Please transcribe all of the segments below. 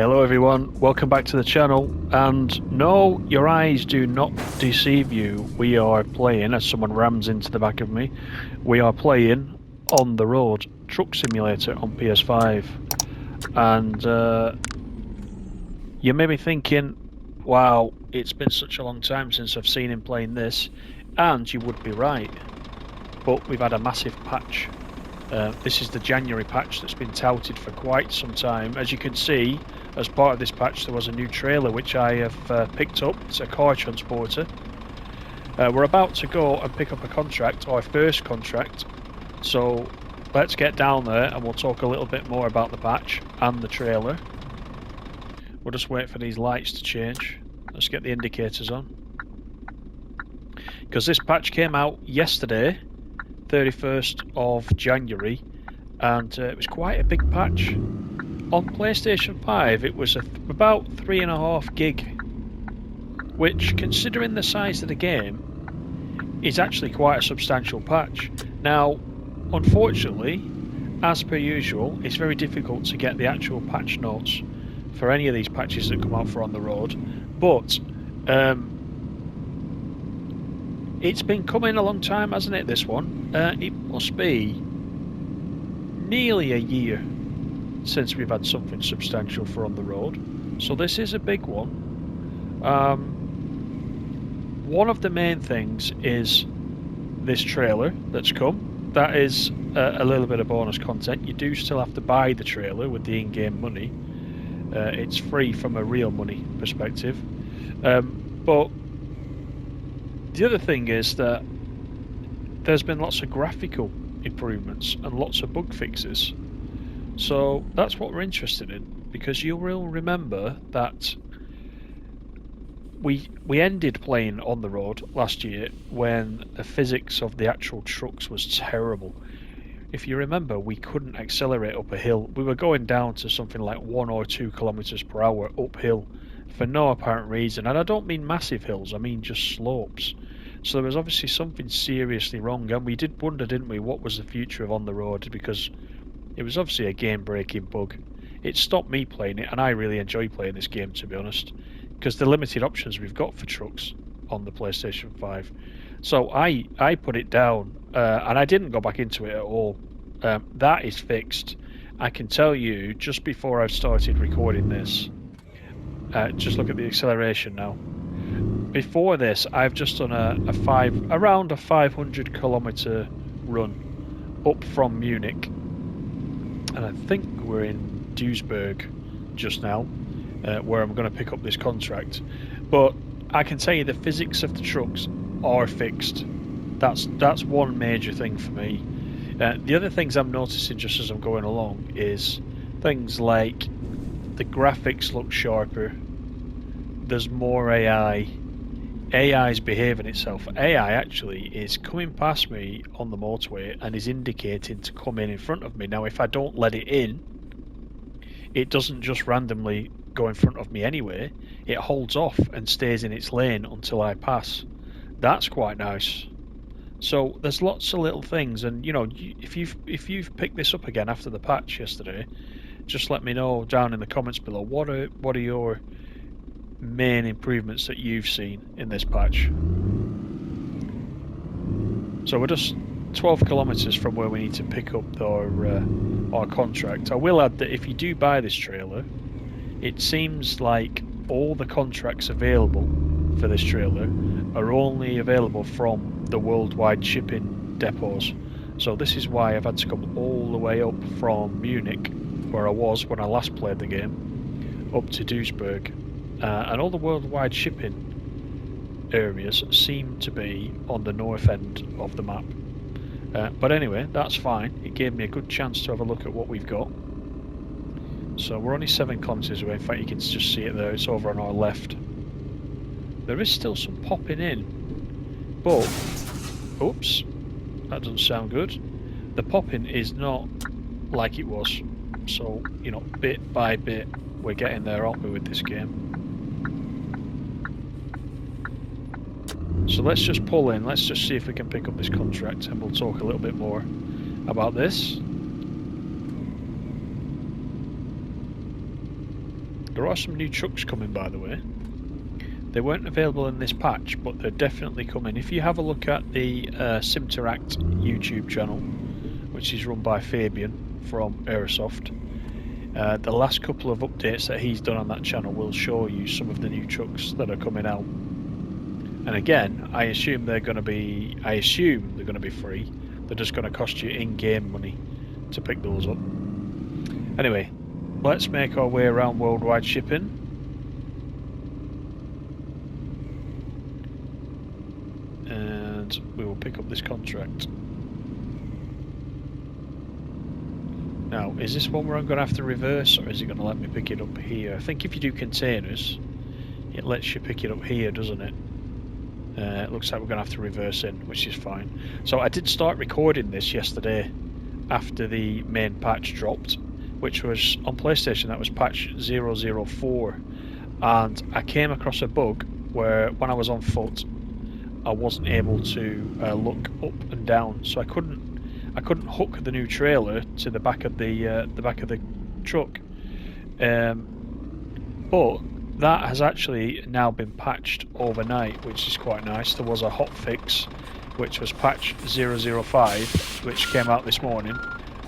Hello everyone, welcome back to the channel, and no, your eyes do not deceive you. We are playing, as someone rams into the back of me, we are playing On The Road Truck Simulator on PS5. And you may be thinking, wow, it's been such a long time since I've seen him playing this, and you would be right, but we've had a massive patch. This is the January patch that's been touted for quite some time. As you can see, as part of this patch there was a new trailer which I have picked up. It's a car transporter. We're about to go and pick up a contract, our first contract, so let's get down there and we'll talk a little bit more about the patch and the trailer. We'll just wait for these lights to change. Let's get the indicators on, because this patch came out yesterday, 31st of January, and it was quite a big patch. On PlayStation 5 it was about 3.5 gig, which, considering the size of the game, is actually quite a substantial patch. Now, unfortunately, as per usual, it's very difficult to get the actual patch notes for any of these patches that come out for On The Road, but it's been coming a long time, hasn't it, this one? It must be nearly a year since we've had something substantial for On The Road, so this is a big one. One of the main things is this trailer that's come. That is a little bit of bonus content. You do still have to buy the trailer with the in-game money. It's free from a real money perspective, but the other thing is that there's been lots of graphical improvements and lots of bug fixes. So that's what we're interested in, because you will remember that we ended playing On The Road last year when the physics of the actual trucks was terrible. If you remember, we couldn't accelerate up a hill. We were going down to something like 1 or 2 kilometers per hour uphill for no apparent reason, and I don't mean massive hills, I mean just slopes. So there was obviously something seriously wrong, and we did wonder, didn't we, what was the future of On The Road, because it was obviously a game-breaking bug. It stopped me playing it, and I really enjoy playing this game, to be honest, because the limited options we've got for trucks on the PlayStation 5. So I put it down, and I didn't go back into it at all. That is fixed. I can tell you, just before I've started recording this, just look at the acceleration now. Before this, I've just done around a 500 kilometer run up from Munich, and I think we're in Duisburg just now, where I'm going to pick up this contract. But I can tell you the physics of the trucks are fixed. That's one major thing for me. The other things I'm noticing just as I'm going along is things like the graphics look sharper. There's more AI. AI is behaving itself. AI actually is coming past me on the motorway and is indicating to come in front of me. Now, if I don't let it in, it doesn't just randomly go in front of me anyway. It holds off and stays in its lane until I pass. That's quite nice. So there's lots of little things, and you know, if you've picked this up again after the patch yesterday, just let me know down in the comments below. What are your main improvements that you've seen in this patch? So we're just 12 kilometers from where we need to pick up our contract. I will add that if you do buy this trailer, it seems like all the contracts available for this trailer are only available from the worldwide shipping depots. So this is why I've had to come all the way up from Munich, where I was when I last played the game, up to Duisburg. And all the worldwide shipping areas seem to be on the north end of the map. But anyway, that's fine. It gave me a good chance to have a look at what we've got. So we're only 7 kilometers away. In fact, you can just see it there. It's over on our left. There is still some popping in, but oops, that doesn't sound good. The popping is not like it was. So, you know, bit by bit, we're getting there, aren't we, with this game? So let's just pull in, let's just see if we can pick up this contract, and we'll talk a little bit more about this. There are some new trucks coming, by the way. They weren't available in this patch, but they're definitely coming. If you have a look at the Simteract YouTube channel, which is run by Fabian from Aerosoft, the last couple of updates that he's done on that channel will show you some of the new trucks that are coming out. And again, I assume they're going to be free. They're just going to cost you in-game money to pick those up. Anyway, let's make our way around worldwide shipping. And we will pick up this contract. Now, is this one where I'm going to have to reverse, or is it going to let me pick it up here? I think if you do containers, it lets you pick it up here, doesn't it? It looks like we're going to have to reverse in, which is fine. So I did start recording this yesterday after the main patch dropped, which was on PlayStation. That was patch 004, and I came across a bug where when I was on foot I wasn't able to look up and down, so I couldn't hook the new trailer to the back of the truck. But that has actually now been patched overnight, which is quite nice. There was a hot fix, which was patch 005, which came out this morning,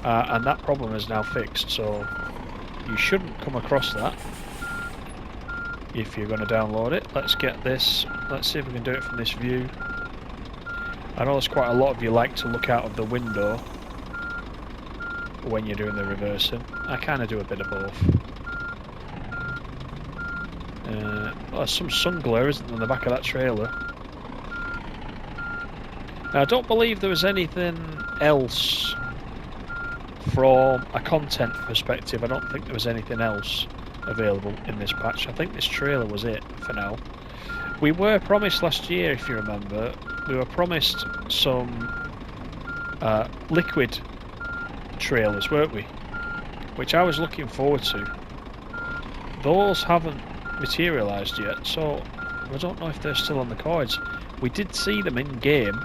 and that problem is now fixed, so you shouldn't come across that if you're going to download it. Let's get this. Let's see if we can do it from this view. I know there's quite a lot of you like to look out of the window when you're doing the reversing. I kind of do a bit of both. There's some sun glare, isn't there, on the back of that trailer? Now, I don't believe there was anything else from a content perspective. I don't think there was anything else available in this patch. I think this trailer was it for now. We were promised last year, if you remember, we were promised some liquid trailers, weren't we? Which I was looking forward to. Those haven't materialised yet, so I don't know if they're still on the cards. We did see them in game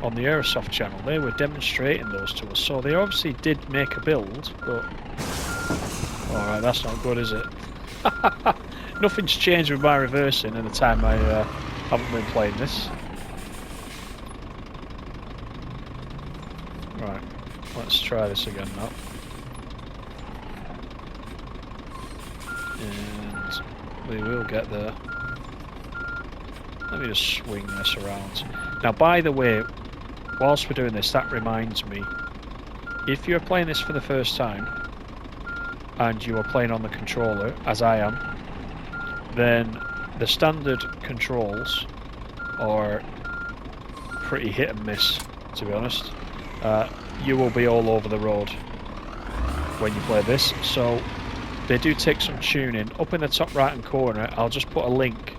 on the Aerosoft channel. They were demonstrating those to us, so they obviously did make a build, but alright, that's not good, is it? Nothing's changed with my reversing in the time I haven't been playing this. Right, let's try this again now. And we will get there. Let me just swing this around. Now, by the way, whilst we're doing this, that reminds me, if you're playing this for the first time and you are playing on the controller, as I am, then the standard controls are pretty hit and miss, to be honest. You will be all over the road when you play this, so they do take some tuning. Up in the top right hand corner, I'll just put a link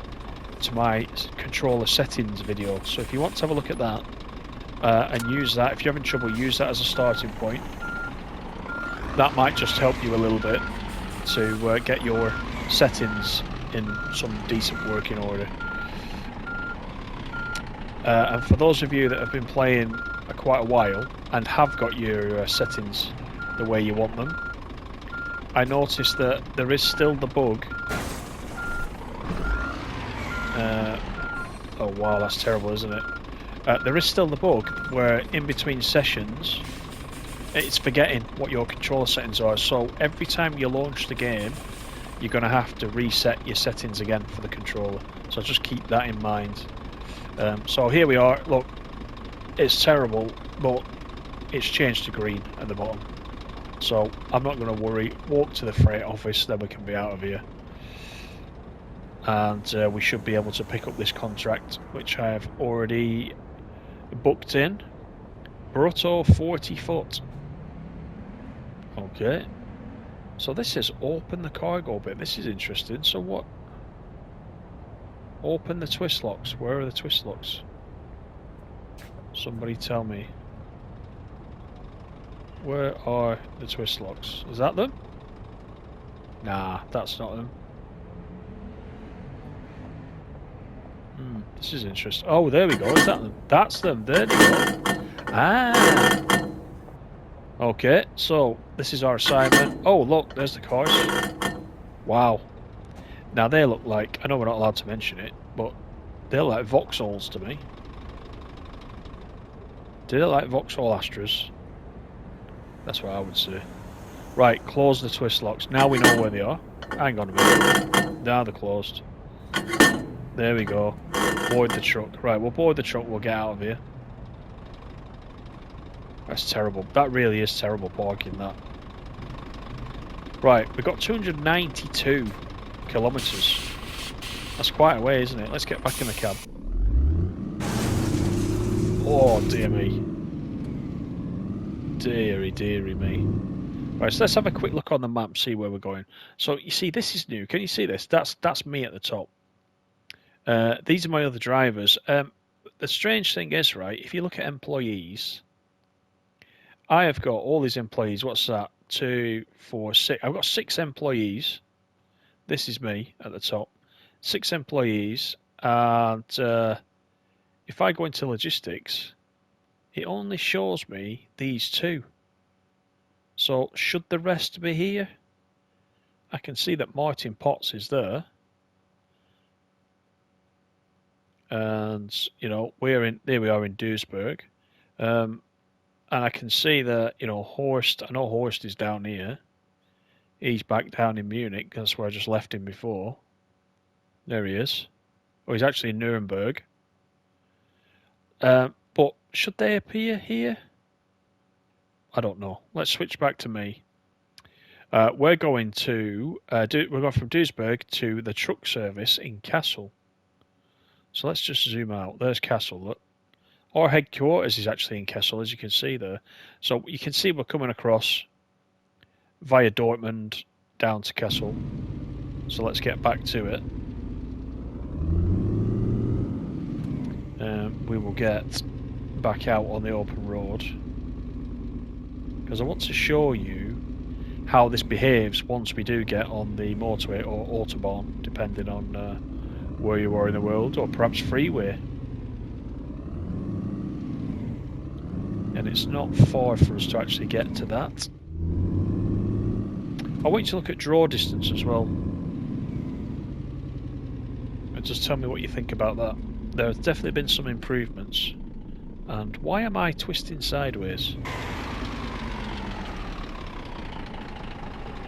to my controller settings video, so if you want to have a look at that and use that, if you're having trouble, use that as a starting point. That might just help you a little bit to get your settings in some decent working order. And for those of you that have been playing quite a while and have got your settings the way you want them, I noticed that there is still the bug. Oh wow, that's terrible, isn't it? There is still the bug where in between sessions it's forgetting what your controller settings are, so every time you launch the game you're going to have to reset your settings again for the controller, so just keep that in mind. So here we are, look, it's terrible, but it's changed to green at the bottom, so I'm not going to worry. Walk to the freight office, then we can be out of here, and we should be able to pick up this contract, which I have already booked in. Brutto 40 foot. Okay, so this is open the cargo bit. This is interesting. So what? Open the twist locks. Where are the twist locks? Somebody tell me. Where are the twist locks? Is that them? Nah, that's not them. This is interesting. Oh, there we go. Is that them? That's them. There they go. Ah. Okay, so this is our assignment. Oh, look, there's the cars. Wow. Now they look like, I know we're not allowed to mention it, but they look like Vauxhalls to me. Do they look like Vauxhall Astras? That's what I would say. Right, close the twist locks. Now we know where they are. Hang on a minute. Now they're closed. There we go. Board the truck. Right, we'll board the truck, we'll get out of here. That's terrible. That really is terrible parking, that. Right, we've got 292 kilometres. That's quite a way, isn't it? Let's get back in the cab. Oh, dear me. Deary, deary me. Right, so let's have a quick look on the map, see where we're going. So, you see, this is new. Can you see this? That's me at the top. These are my other drivers. The strange thing is, right, if you look at employees, I have got all these employees. What's that? 2, 4, 6. I've got 6 employees. This is me at the top. 6 employees. And if I go into logistics, it only shows me these 2. So should the rest be here? I can see that Martin Potts is there. And, you know, there we are in Duisburg. And I can see that, you know, Horst, I know Horst is down here. He's back down in Munich. That's where I just left him before. There he is. Oh, he's actually in Nuremberg. But should they appear here? I don't know. Let's switch back to me. We're going to we're going from Duisburg to the truck service in Kassel. So let's just zoom out. There's Kassel. Look. Our headquarters is actually in Kassel, as you can see there. So you can see we're coming across via Dortmund down to Kassel. So let's get back to it. We will get back out on the open road, because I want to show you how this behaves once we do get on the motorway or autobahn, depending on where you are in the world, or perhaps freeway. And it's not far for us to actually get to that. I want you to look at draw distance as well, and just tell me what you think about that. There has definitely been some improvements. And why am I twisting sideways?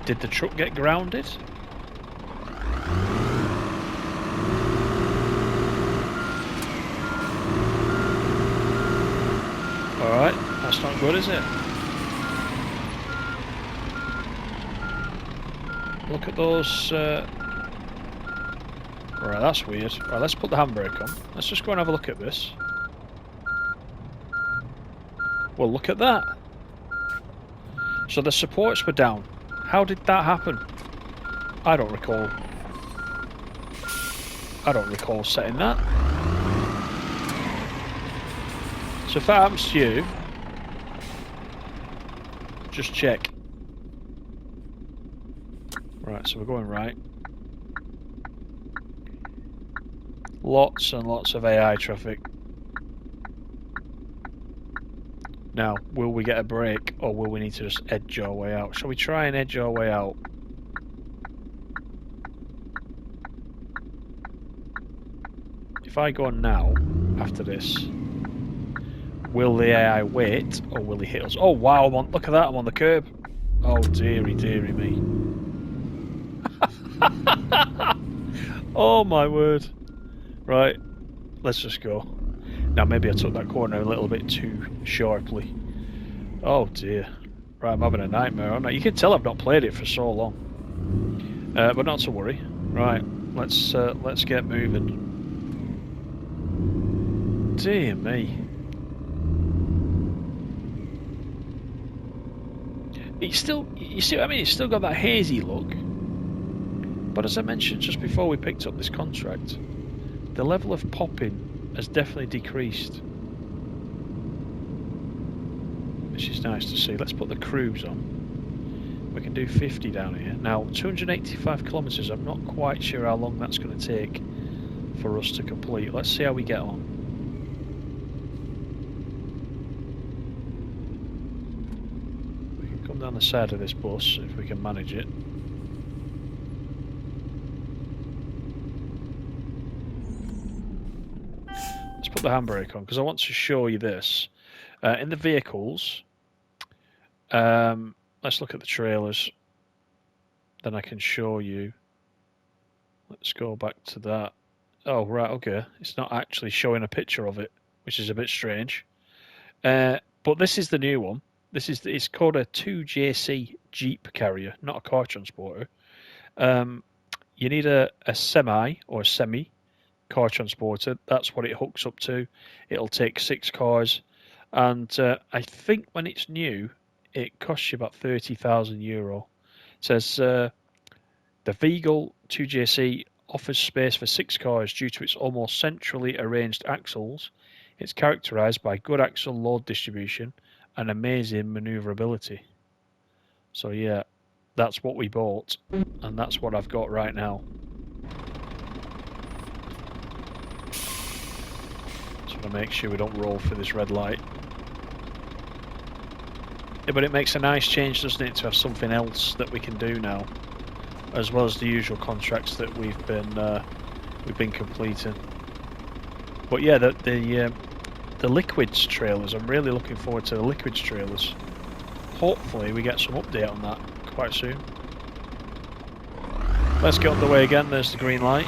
Did the truck get grounded? Alright, that's not good, is it? Look at those... Right, that's weird. Right, let's put the handbrake on. Let's just go and have a look at this. Well, look at that. So the supports were down. How did that happen? I don't recall setting that. So if that happens to you, just check. Right, so we're going right. Lots and lots of AI traffic. Now, will we get a break, or will we need to just edge our way out? Shall we try and edge our way out? If I go on now, after this, will the AI wait, or will he hit us? Oh wow, look at that, I'm on the curb. Oh dearie, dearie me. Oh my word. Right, let's just go. Now maybe I took that corner a little bit too sharply. Oh dear. Right, I'm having a nightmare, aren't I? You can tell I've not played it for so long. But not to worry. Right, let's get moving. Dear me. It's still, you see what I mean? It's still got that hazy look. But as I mentioned just before we picked up this contract, the level of popping has definitely decreased, which is nice to see. Let's put the cruise on. We can do 50 down here. Now, 285 kilometres, I'm not quite sure how long that's going to take for us to complete. Let's see how we get on. We can come down the side of this bus if we can manage it. let's put the handbrake on because I want to show you this. In the vehicles, let's look at the trailers. Then I can show you. Let's go back to that. Oh, right, okay. It's not actually showing a picture of it, which is a bit strange. But this is the new one. It's called a 2JC Jeep carrier, not a car transporter. You need a semi or a semi car transporter. That's what it hooks up to. It'll take 6 cars. And I think when it's new, it costs you about €30,000. It says the Vegal 2JC offers space for 6 cars due to its almost centrally arranged axles. It's characterised by good axle load distribution and amazing manoeuvrability. So yeah, that's what we bought, and that's what I've got right now. Just want to make sure we don't roll through this red light. Yeah, but it makes a nice change, doesn't it, to have something else that we can do now, as well as the usual contracts that we've been completing. But yeah, the liquids trailers, I'm really looking forward to the liquids trailers. Hopefully we get some update on that quite soon. Let's get underway again. There's the green light.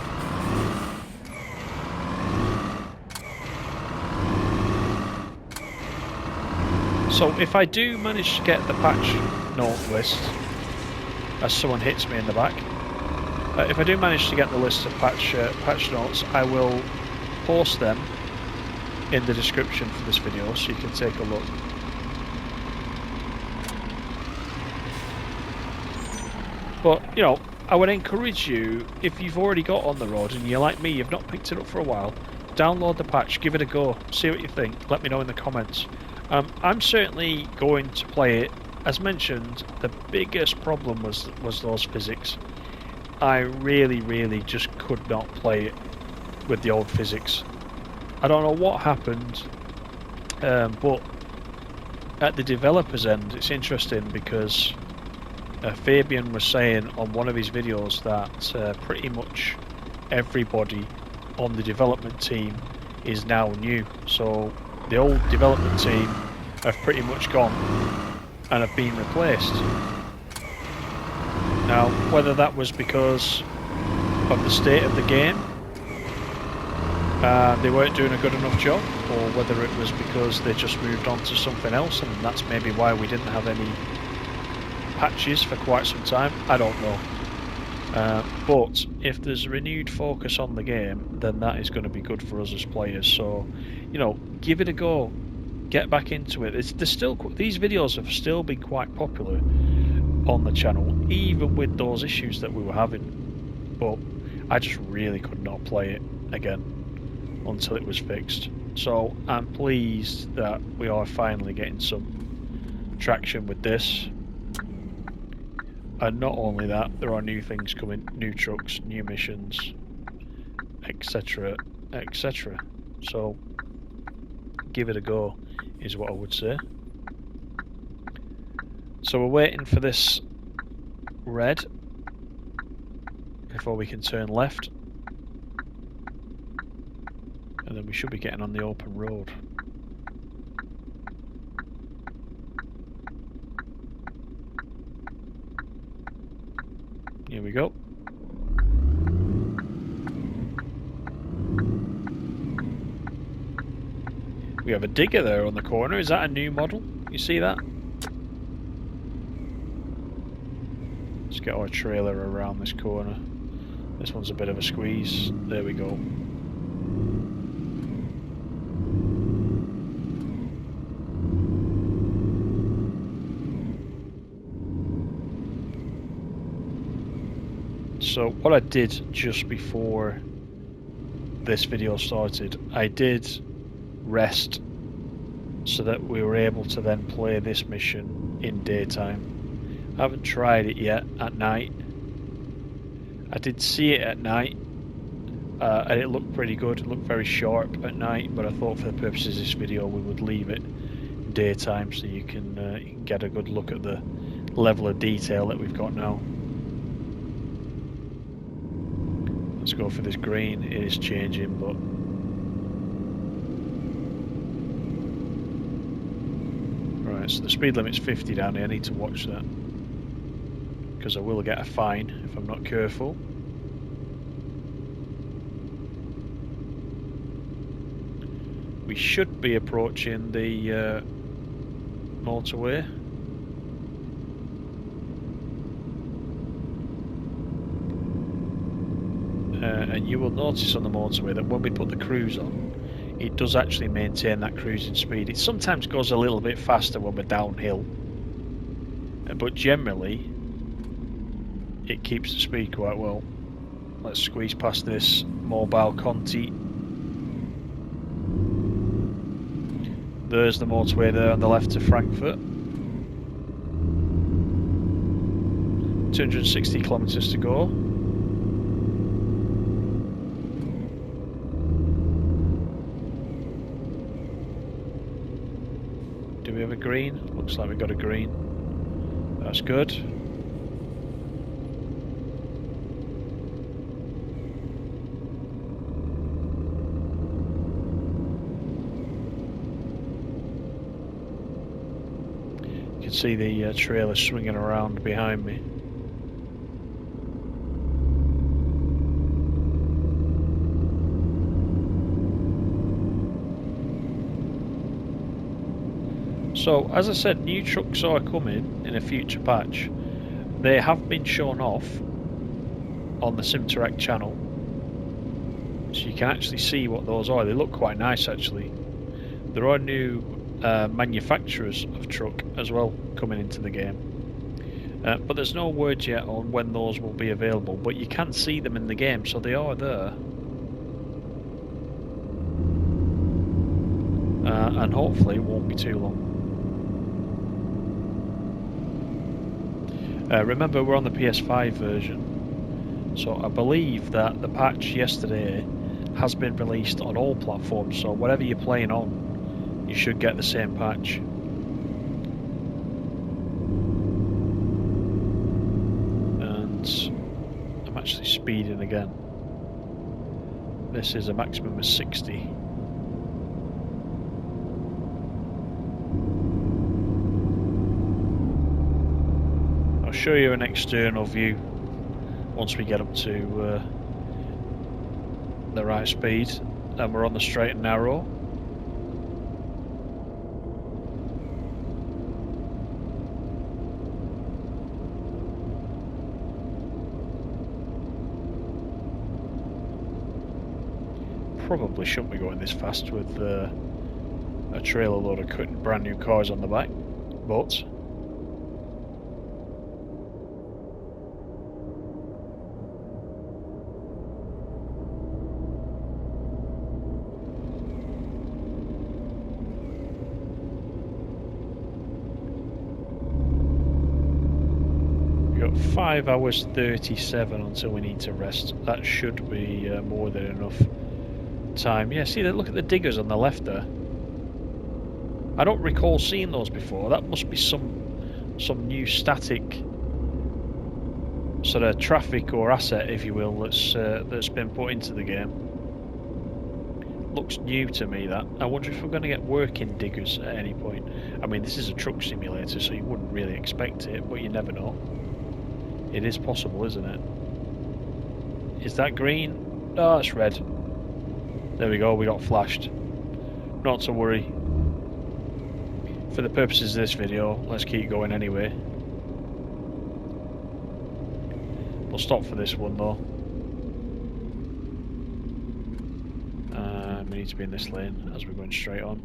So if I do manage to get the patch note list, as someone hits me in the back, if I do manage to get the list of patch notes, I will post them in the description for this video so you can take a look. But, you know, I would encourage you, if you've already got On The Road and you're like me, you've not picked it up for a while, download the patch, give it a go, see what you think, let me know in the comments. I'm certainly going to play it. As mentioned, the biggest problem was those physics. I really just could not play it with the old physics. I don't know what happened, but at the developer's end, it's interesting because Fabian was saying on one of his videos that pretty much everybody on the development team is now new. So the old development team have pretty much gone and have been replaced. Now, whether that was because of the state of the game, they weren't doing a good enough job, or whether it was because they just moved on to something else, and that's maybe why we didn't have any patches for quite some time, I don't know. But if there's a renewed focus on the game, then that is going to be good for us as players. So, you know, give it a go, get back into it. These videos have still been quite popular on the channel, even with those issues that we were having. But I just really could not play it again until it was fixed. So I'm pleased that we are finally getting some traction with this. And not only that, there are new things coming, new trucks, new missions, etc, etc. So give it a go is what I would say. So we're waiting for this red before we can turn left, and then we should be getting on the open road. Here we go. We have a digger there on the corner. Is that a new model? You see that? Let's get our trailer around this corner. This one's a bit of a squeeze. There we go. So what I did just before this video started, I did rest so that we were able to then play this mission in daytime. I haven't tried it yet at night. I did see it at night and it looked pretty good. It looked very sharp at night, but I thought for the purposes of this video we would leave it daytime so you can get a good look at the level of detail that we've got now. Let's go for this green. It is changing, but Right, so the speed limit's 50 down here. I need to watch that, because I will get a fine if I'm not careful. We should be approaching the motorway. And you will notice on the motorway that when we put the cruise on, it does actually maintain that cruising speed. It sometimes goes a little bit faster when we're downhill, but generally it keeps the speed quite well. Let's squeeze past this mobile Conti. There's the motorway there on the left to Frankfurt. 260 kilometers to go. Do we have a green? Looks like we got a green. That's good. You can see the trailer swinging around behind me. So, as I said, new trucks are coming in a future patch. They have been shown off on the Sim2Rec channel, so you can actually see what those are. They look quite nice actually. There are new manufacturers of truck as well coming into the game, but there's no word yet on when those will be available, but you can see them in the game, so they are there. And hopefully it won't be too long. Remember, we're on the PS5 version, so I believe that the patch yesterday has been released on all platforms, so whatever you're playing on, you should get the same patch. And I'm actually speeding again. This is a maximum of 60. I'll show you an external view once we get up to the right speed, and we're on the straight and narrow. Probably shouldn't be going this fast with a trailer load of brand new cars on the back, but we've got 5 hours 37 until we need to rest. That should be more than enough time. Yeah, see, look at the diggers on the left there. I don't recall seeing those before. That must be some new static sort of traffic or asset, if you will, that's been put into the game. Looks new to me, that. I wonder if we're going to get working diggers at any point. I mean, this is a truck simulator, so you wouldn't really expect it, but you never know. It is possible, isn't it? Is that green? Oh, it's red. There we go, we got flashed. Not to worry. For the purposes of this video, let's keep going anyway. We'll stop for this one though. We need to be in this lane as we're going straight on.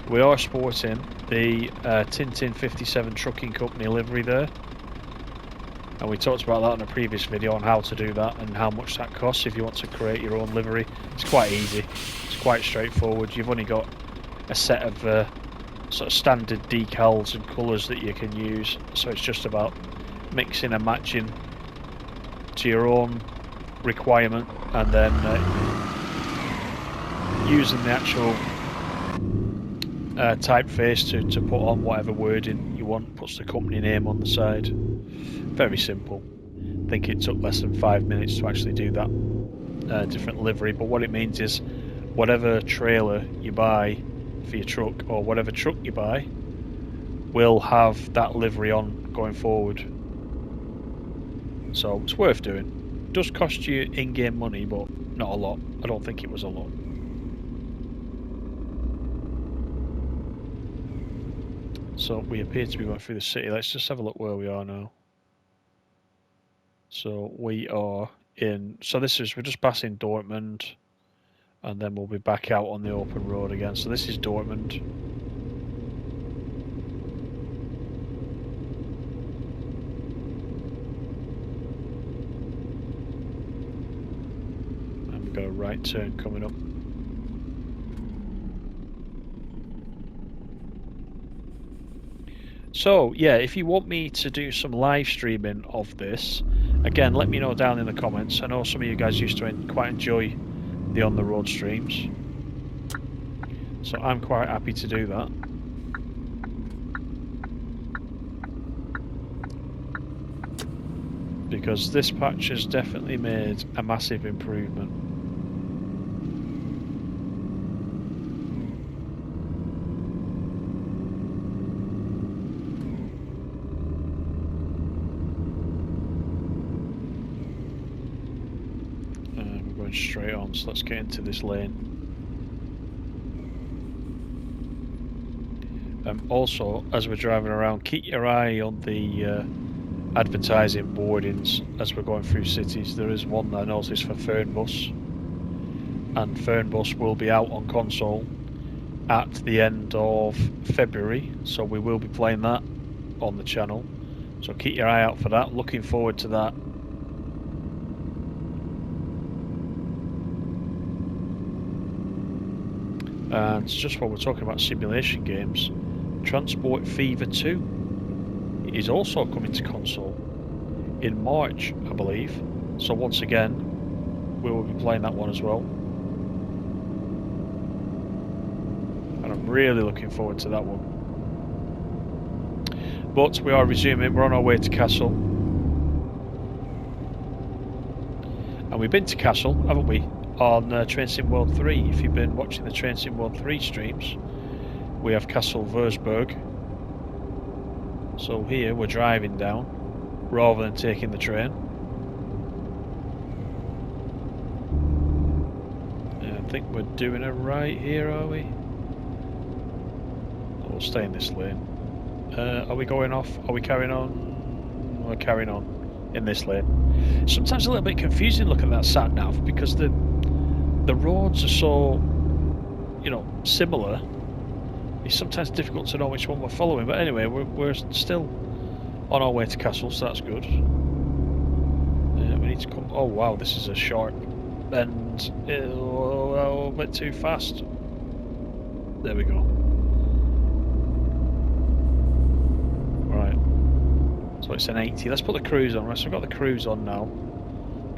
We are sporting the Tintin 57 Trucking Company livery there, and we talked about that in a previous video on how to do that and how much that costs if you want to create your own livery. It's quite easy, it's quite straightforward. You've only got a set of sort of standard decals and colours that you can use, so it's just about mixing and matching to your own requirement, and then using the actual typeface to put on whatever wording you want. Puts the company name on the side. Very simple. I think it took less than 5 minutes to actually do that different livery, but what it means is whatever trailer you buy for your truck, or whatever truck you buy, will have that livery on going forward. So it's worth doing. It does cost you in-game money, but not a lot. I don't think it was a lot. So we appear to be going through the city. Let's just have a look where we are now. So we are in, so this is, we're just passing Dortmund, and then we'll be back out on the open road again. So this is Dortmund. And we've got a right turn coming up. So yeah, if you want me to do some live streaming of this, again, let me know down in the comments. I know some of you guys used to quite enjoy the On The Road streams, so I'm quite happy to do that. Because this patch has definitely made a massive improvement. Straight on, so let's get into this lane. Also, as we're driving around, keep your eye on the advertising boardings as we're going through cities. There is one that I noticed for Fernbus, and Fernbus will be out on console at the end of February, so we will be playing that on the channel, so keep your eye out for that. Looking forward to that. And just while we're talking about simulation games, Transport Fever 2 is also coming to console in March, I believe. So once again, we will be playing that one as well. And I'm really looking forward to that one. But we are resuming, we're on our way to Castle. And we've been to Castle, haven't we? On Train Sim World 3, if you've been watching the Train Sim World 3 streams, we have Castle Würzburg. So here we're driving down rather than taking the train. I think we're doing it right here, are we? We'll stay in this lane. Are we going off? Are we carrying on? We're carrying on in this lane. Sometimes a little bit confusing looking at that sat nav, because the roads are so, you know, similar. It's sometimes difficult to know which one we're following, but anyway, we're still on our way to Castle, so that's good. We need to come. Oh wow, this is a sharp bend. A bit too fast. There we go. Right. So it's an 80. Let's put the cruise on. Right, so I've got the cruise on now.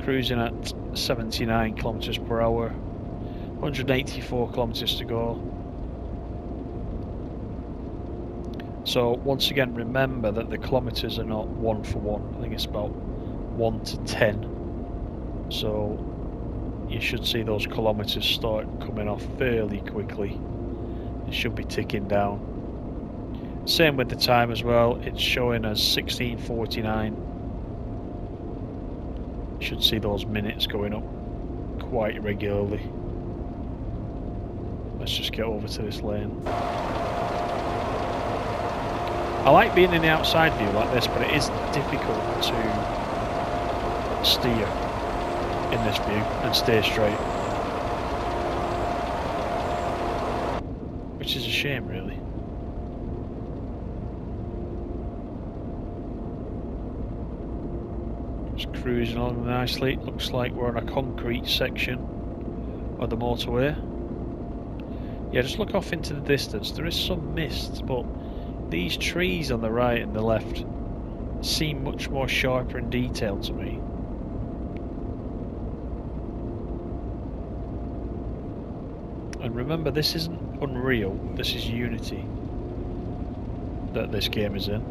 Cruising at 79 kilometers per hour. 184 kilometers to go. So once again, remember that the kilometers are not 1 for 1. I think it's about 1 to 10. So you should see those kilometers start coming off fairly quickly. It should be ticking down. Same with the time as well. It's showing as 16:49. Should see those minutes going up quite regularly. Let's just get over to this lane. I like being in the outside view like this, but it is difficult to steer in this view and stay straight, which is a shame really. Just cruising along nicely. It looks like we're on a concrete section of the motorway. Yeah, just look off into the distance. There is some mist, but these trees on the right and the left seem much more sharper and detailed to me. And remember, this isn't Unreal, this is Unity that this game is in.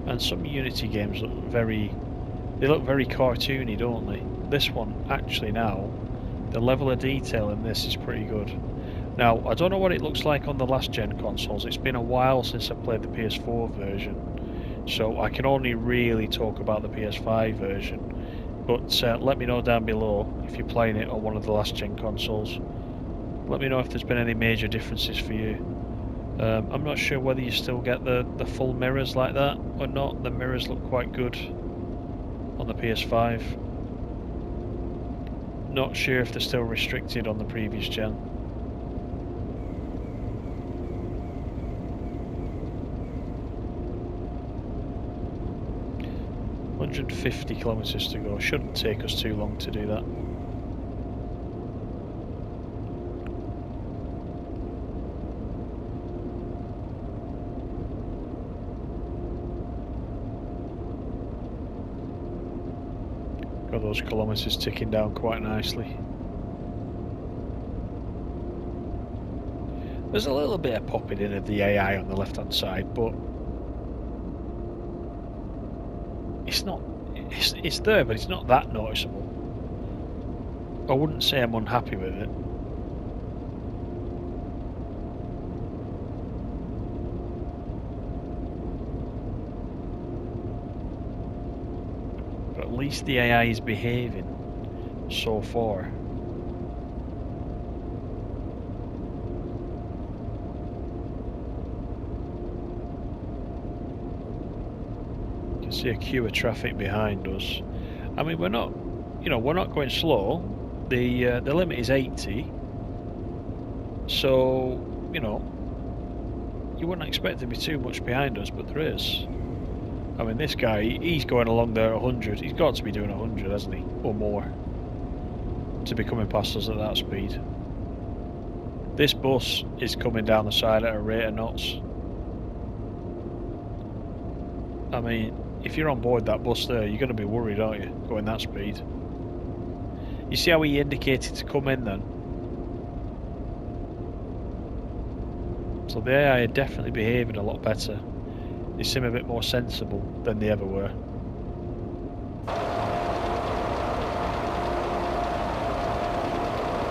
And some Unity games look very cartoony, don't they? This one, actually now, the level of detail in this is pretty good. Now, I don't know what it looks like on the last gen consoles. It's been a while since I played the PS4 version, so I can only really talk about the PS5 version. But let me know down below if you're playing it on one of the last gen consoles. Let me know if there's been any major differences for you. I'm not sure whether you still get the full mirrors like that or not. The mirrors look quite good on the PS5. Not sure if they're still restricted on the previous gen. $150 kilometers to go. Shouldn't take us too long to do that. Got those kilometers ticking down quite nicely. There's a little bit of popping in of the AI on the left hand side, but it's not. It's there, but it's not that noticeable. I wouldn't say I'm unhappy with it. But at least the AI is behaving so far. See a queue of traffic behind us. I mean, we're not going slow. The limit is 80, so you wouldn't expect there to be too much behind us, but there is. I mean, this guy, he's going along there at 100. He's got to be doing 100, hasn't he, or more, to be coming past us at that speed. This bus is coming down the side at a rate of knots. I mean, if you're on board that bus there, you're going to be worried, aren't you, going that speed? You see how he indicated to come in then? So the AI are definitely behaving a lot better. They seem a bit more sensible than they ever were.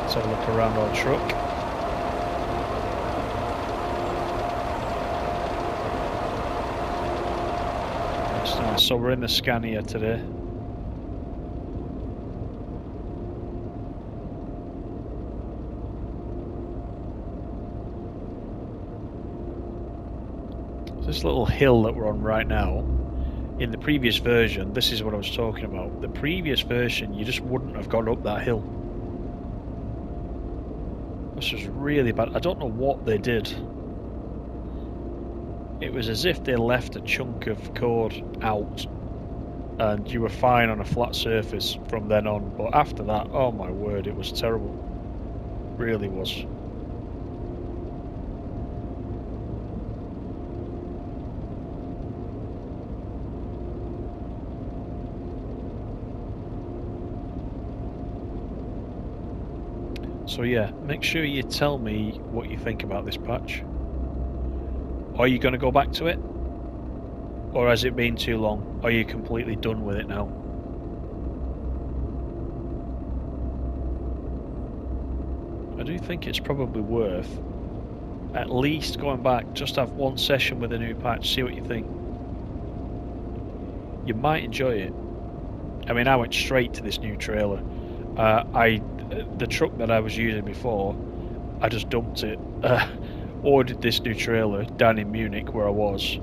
Let's have a look around our truck. So we're in the Scania today. This little hill that we're on right now, in the previous version, this is what I was talking about. The previous version, you just wouldn't have gone up that hill. This was really bad. I don't know what they did. It was as if they left a chunk of code out and you were fine on a flat surface from then on, but after that, oh my word, it was terrible. Really was. So yeah, make sure you tell me what you think about this patch. Are you going to go back to it? Or has it been too long? Are you completely done with it now? I do think it's probably worth at least going back, just have one session with a new patch, see what you think. You might enjoy it. I mean, I went straight to this new trailer. The truck that I was using before, I just dumped it. Ordered this new trailer down in Munich where I was,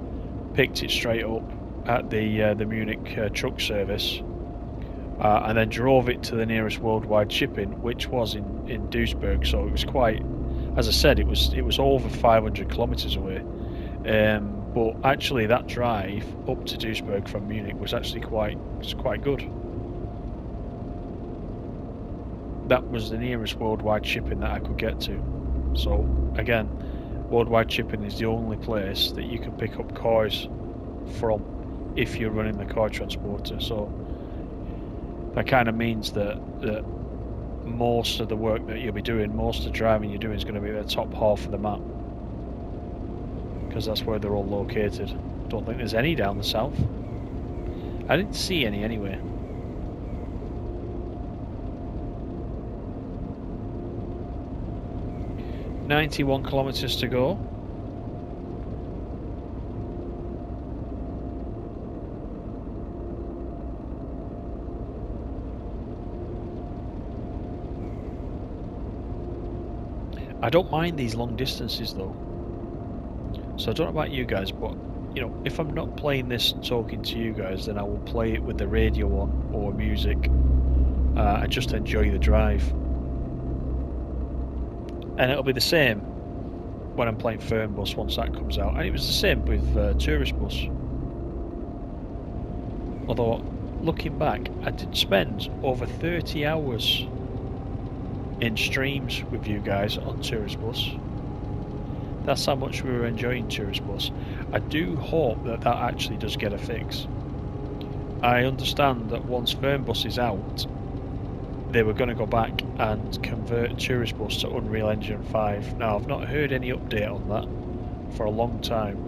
picked it straight up at the Munich truck service, and then drove it to the nearest worldwide shipping, which was in Duisburg. So it was quite, as I said, it was over 500 kilometers away. But actually, that drive up to Duisburg from Munich was actually quite good. That was the nearest worldwide shipping that I could get to. So again, worldwide shipping is the only place that you can pick up cars from if you're running the car transporter. So that kind of means that most of the work that you'll be doing, most of the driving you're doing is going to be at the top half of the map, because that's where they're all located. Don't think there's any down the south. I didn't see any anyway. "91 kilometers to go." I don't mind these long distances though. So I don't know about you guys, but you know, if I'm not playing this and talking to you guys, then I will play it with the radio on or music. I just enjoy the drive. And it'll be the same when I'm playing Fernbus once that comes out. And it was the same with Tourist Bus. Although, looking back, I did spend over 30 hours in streams with you guys on Tourist Bus. That's how much we were enjoying Tourist Bus. I do hope that that actually does get a fix. I understand that once Fernbus is out, they were going to go back and convert Tourist Bus to Unreal Engine 5. Now, I've not heard any update on that for a long time.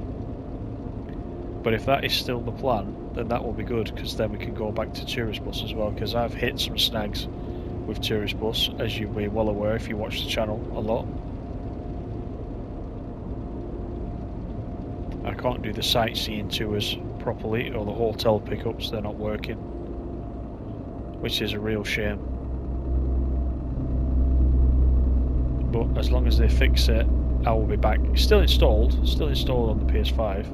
But if that is still the plan, then that will be good, because then we can go back to Tourist Bus as well, because I've hit some snags with Tourist Bus, as you'll be well aware if you watch the channel a lot. I can't do the sightseeing tours properly, or the hotel pickups, they're not working, which is a real shame. But as long as they fix it, I will be back. It's still installed on the PS5,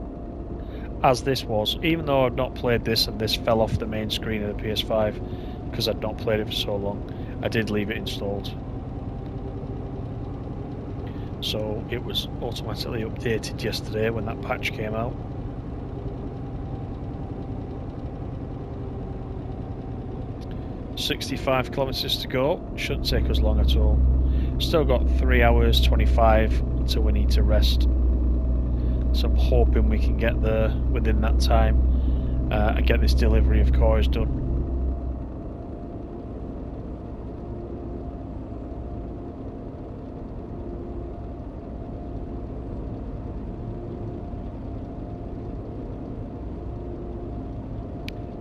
as this was, even though I've not played this and this fell off the main screen of the PS5 because I'd not played it for so long. I did leave it installed, so it was automatically updated yesterday when that patch came out. .65 kilometers to go. Shouldn't take us long at all. Still got 3 hours 25 until we need to rest, so I'm hoping we can get there within that time and get this delivery of cores done.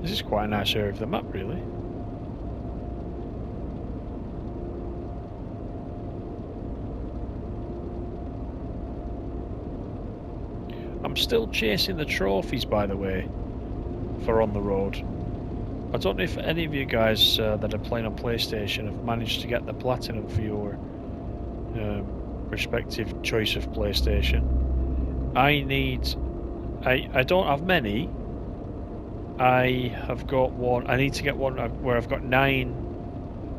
This is quite a nice area of the map, really. I'm still chasing the trophies, by the way, for On The Road. I don't know if any of you guys that are playing on PlayStation have managed to get the Platinum for your respective choice of PlayStation. I don't have many. I have got one. I need to get one where I've got 9.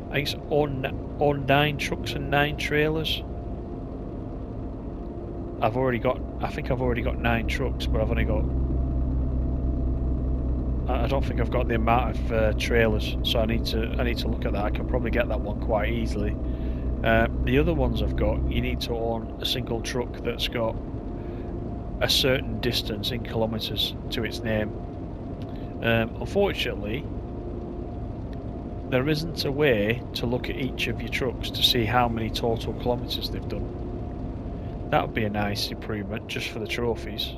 I think it's on 9 trucks and 9 trailers. I think I've already got 9 trucks, but I've only got. I don't think I've got the amount of trailers, so I need to look at that. I can probably get that one quite easily. The other ones I've got, you need to own a single truck that's got a certain distance in kilometers to its name. Unfortunately, there isn't a way to look at each of your trucks to see how many total kilometers they've done. That would be a nice improvement just for the trophies.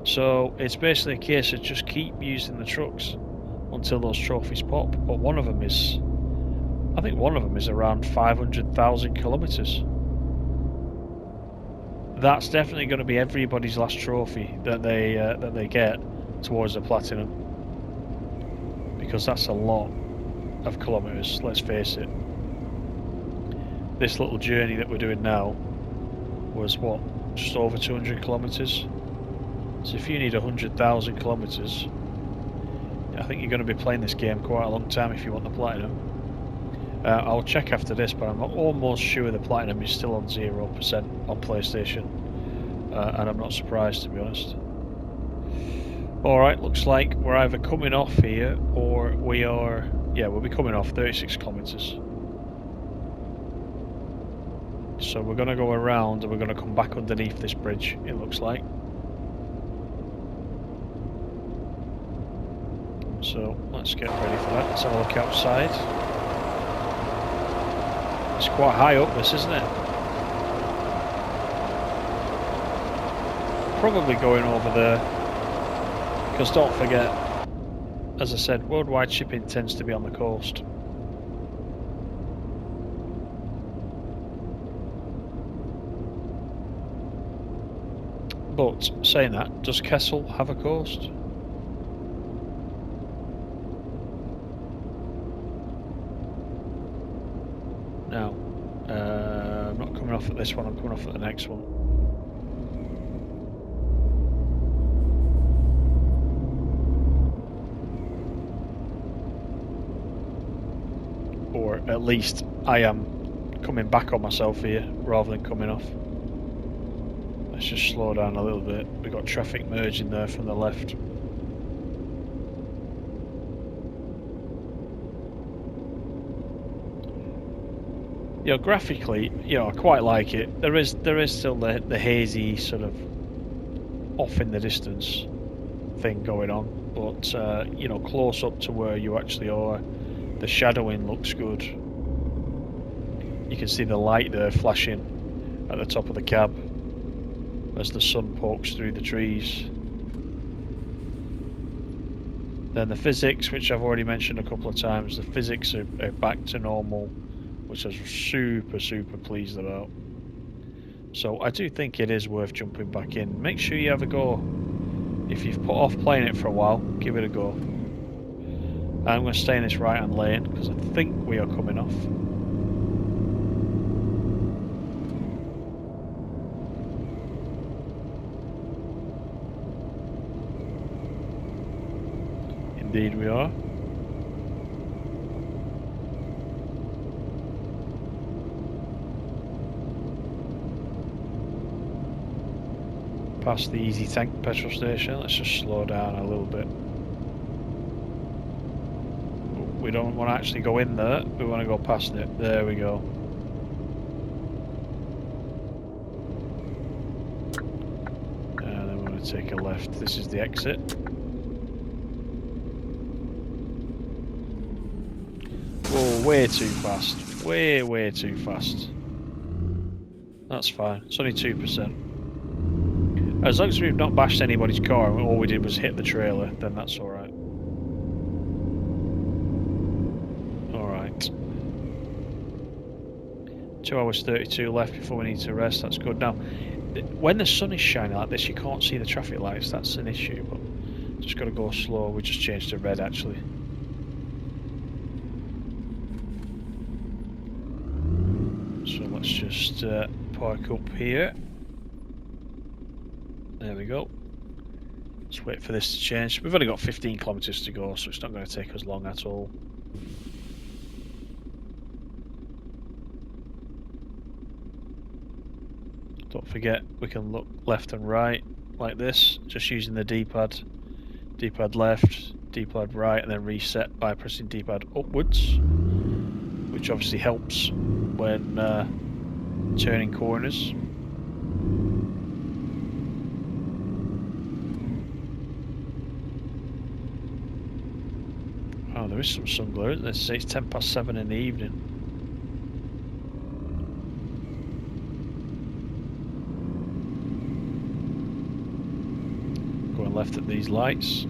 So it's basically a case of just keep using the trucks until those trophies pop. But one of them is, I think one of them is around 500,000 kilometers. That's definitely going to be everybody's last trophy that they get towards the Platinum, because that's a lot of kilometers, let's face it. This little journey that we're doing now was what, just over 200 kilometers. So if you need 100,000 kilometers, I think you're going to be playing this game quite a long time if you want the Platinum. I'll check after this, but I'm almost sure the Platinum is still on 0% on PlayStation, and I'm not surprised, to be honest. Alright, looks like we're either coming off here or we are... Yeah, we'll be coming off 36 kilometers. So we're going to go around and we're going to come back underneath this bridge, it looks like. So let's get ready for that. Let's have a look outside. It's quite high up, this, isn't it? Probably going over there. Because don't forget, as I said, worldwide shipping tends to be on the coast. But saying that, does Kessel have a coast? No. I'm not coming off at this one, I'm coming off at the next one. Or at least I am coming back on myself here rather than coming off. Let's just slow down a little bit. We've got traffic merging there from the left. You know, graphically, you know, I quite like it. There is still the hazy sort of off in the distance thing going on, but you know, close up to where you actually are, the shadowing looks good. You can see the light there flashing at the top of the cab as the sun pokes through the trees. Then the physics, which I've already mentioned a couple of times, the physics are back to normal, which I was super pleased about. So I do think it is worth jumping back in. Make sure you have a go. If you've put off playing it for a while, give it a go. I'm going to stay in this right hand lane because I think we are coming off. Indeed we are. Past the Easy Tank petrol station, let's just slow down a little bit. We don't want to actually go in there, we want to go past it. There we go. And then we're going to take a left. This is the exit. Whoa, way too fast. Way too fast. That's fine. It's only 2%. As long as we've not bashed anybody's car and all we did was hit the trailer, then that's alright. Alright. 2 hours 32 left before we need to rest, that's good. Now, when the sun is shining like this, you can't see the traffic lights, that's an issue, but just got to go slow. We just changed to red actually. So let's just park up here. There we go. Let's wait for this to change. We've only got 15 kilometers to go, so it's not going to take us long at all. Don't forget, we can look left and right like this, just using the D-pad. D-pad left, D-pad right, and then reset by pressing D-pad upwards, which obviously helps when turning corners. Oh, there is some sun glare, isn't there? It's 7:10 in the evening. Going left at these lights.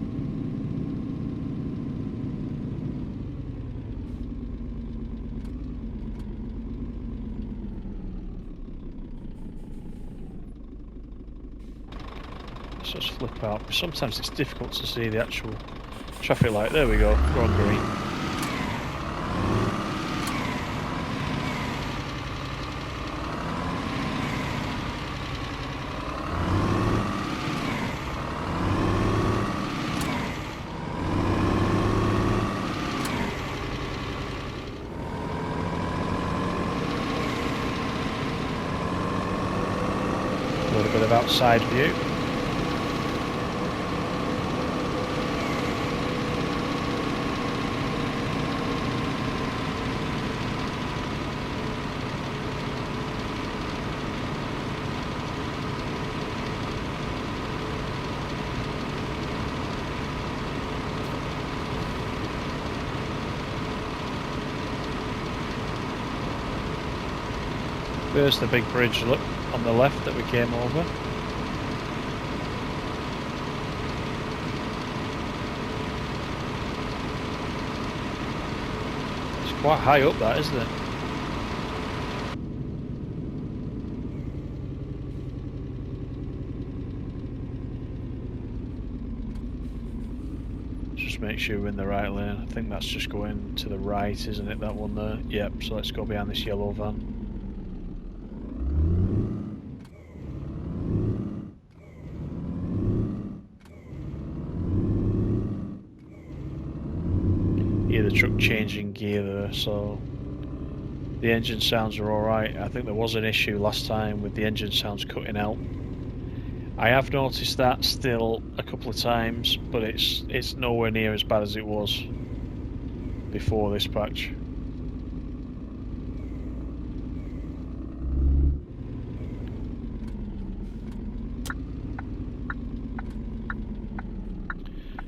Let's just flip out. Sometimes it's difficult to see the actual traffic light. There we go, we're on green. A little bit of outside view. There's the big bridge, look, on the left that we came over. quite high up, that, isn't it? Just make sure we're in the right lane. I think that's just going to the right, isn't it, that one there? Yep, so let's go behind this yellow van. Hear the truck changing gear there, so the engine sounds are alright. I think there was an issue last time with the engine sounds cutting out. I have noticed that still a couple of times, but it's nowhere near as bad as it was before this patch.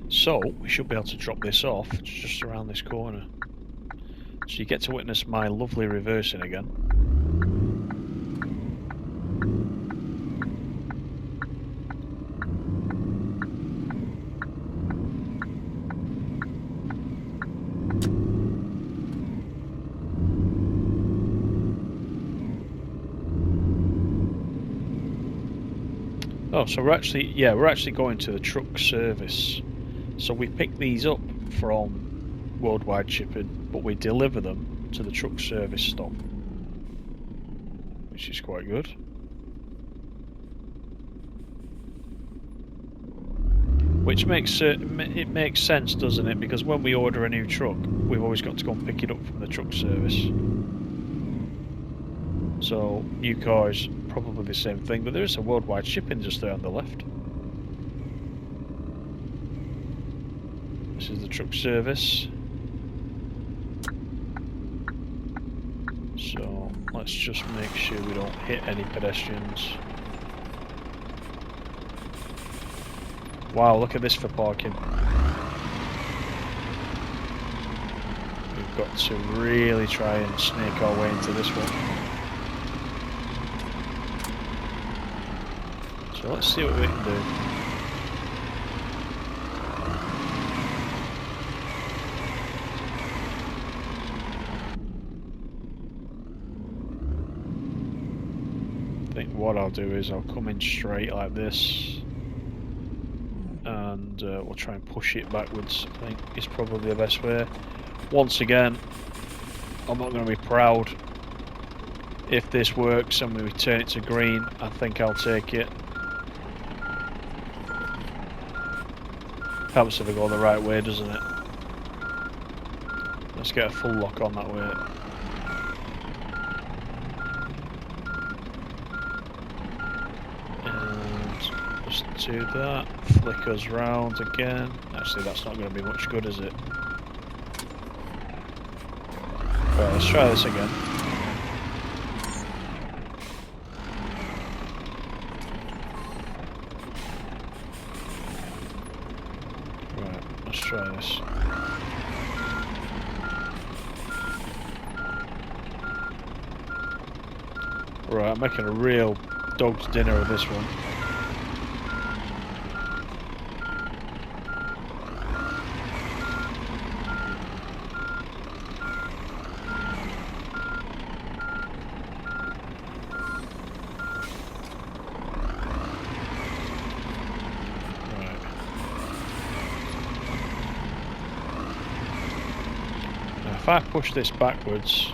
So we should be able to drop this off just around this corner. So you get to witness my lovely reversing again. Oh, so we're actually going to the truck service. So we pick these up from Worldwide Shipping, but we deliver them to the truck service stop, which is quite good. Which makes it makes sense, doesn't it? Because when we order a new truck, we've always got to go and pick it up from the truck service. So new car is probably the same thing, but there is a Worldwide Shipping just there on the left. This is the truck service. So let's just make sure we don't hit any pedestrians. Wow, look at this for parking. We've got to really try and snake our way into this one. So let's see what we can do. I think what I'll do is I'll come in straight like this, and we'll try and push it backwards. I think is probably the best way. Once again, I'm not going to be proud if this works and we turn it to green. I think I'll take it. Helps if I go the right way, doesn't it? Let's get a full lock on that way. And just do that. Flick us round again. Actually, that's not going to be much good, is it? Right, let's try this again. Try this. Right, I'm making a real dog's dinner of this one. If I push this backwards,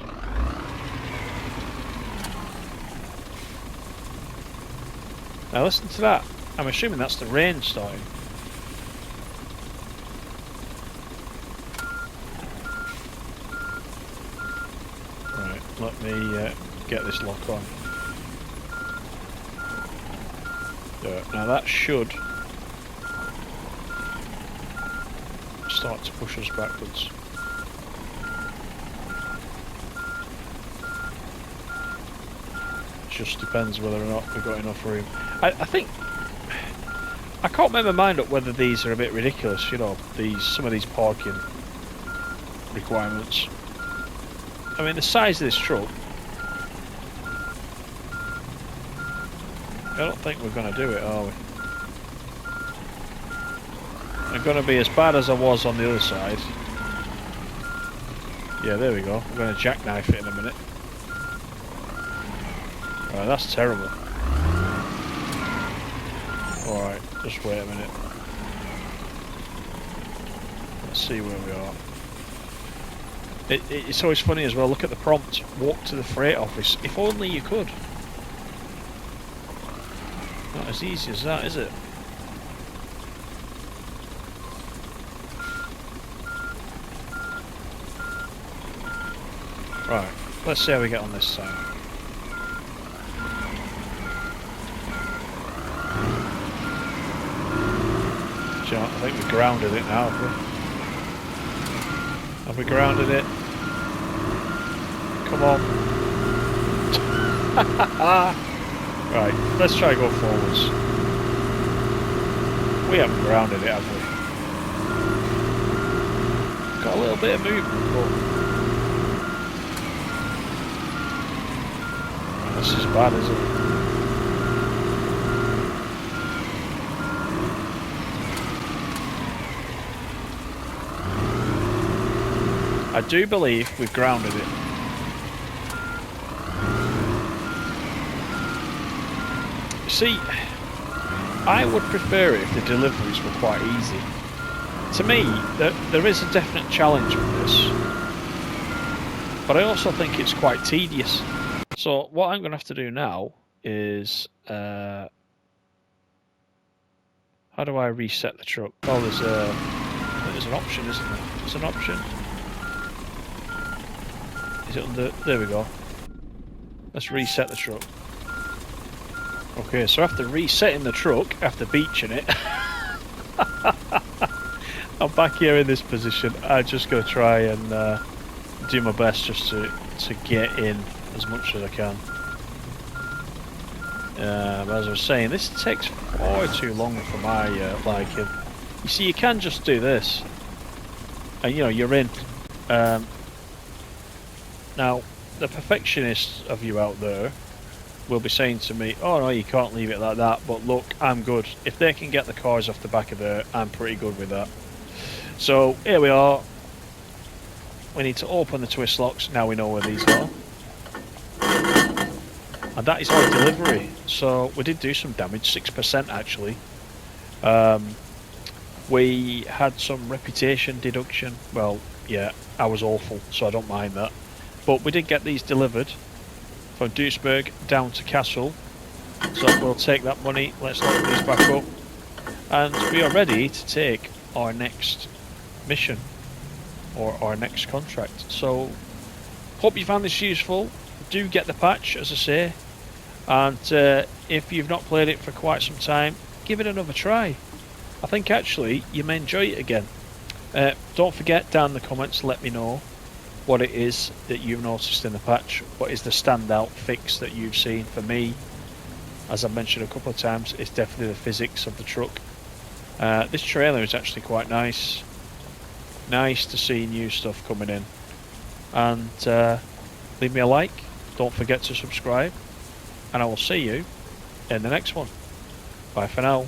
now listen to that. I'm assuming that's the rain starting. Right, let me get this lock on. Now that should start to push us backwards. Just depends whether or not we've got enough room. I think I can't make my mind up whether these are a bit ridiculous, you know, some of these parking requirements. I mean, the size of this truck, I don't think we're going to do it, are we? I'm going to be as bad as I was on the other side. Yeah, there we go. I'm going to jackknife it in a minute. Right, that's terrible. Alright, just wait a minute. Let's see where we are. It's always funny as well, look at the prompt, walk to the freight office. If only you could. Not as easy as that, is it? Right, let's see how we get on this time. I think we grounded it now, have we? Have we grounded it? Come on. Right, let's try to go forwards. We haven't grounded it, have we? Got a little bit of movement, but... This is bad, isn't it? I do believe we've grounded it. See, I would prefer it if the deliveries were quite easy. To me, there is a definite challenge with this, but I also think it's quite tedious. So what I'm going to have to do now is... how do I reset the truck? Oh, there's an option, isn't there? There's an option. Is it under... There we go. Let's reset the truck. Okay, so after resetting the truck, after beaching it, I'm back here in this position. I'm just going to try and do my best just to get in as much as I can. But as I was saying, this takes far too long for my liking. You see, you can just do this, and you know you're in. Now, the perfectionists of you out there will be saying to me, "Oh no, you can't leave it like that." But look, I'm good. If they can get the cars off the back of there, I'm pretty good with that. So here we are. We need to open the twist locks. Now we know where these are. And that is our delivery. So we did do some damage, 6% actually. We had some reputation deduction. Well, yeah, I was awful, so I don't mind that. But we did get these delivered from Duisburg down to Kassel. So we'll take that money, let's load these back up. And we are ready to take our next mission, or our next contract. So, hope you found this useful. Do get the patch, as I say. And if you've not played it for quite some time, give it another try. I think actually you may enjoy it again. Don't forget down in the comments, let me know what it is that you've noticed in the patch. What is the standout fix that you've seen? For me, as I've mentioned a couple of times, it's definitely the physics of the truck. This trailer is actually quite nice. Nice to see new stuff coming in. And leave me a like. Don't forget to subscribe. And I will see you in the next one. Bye for now.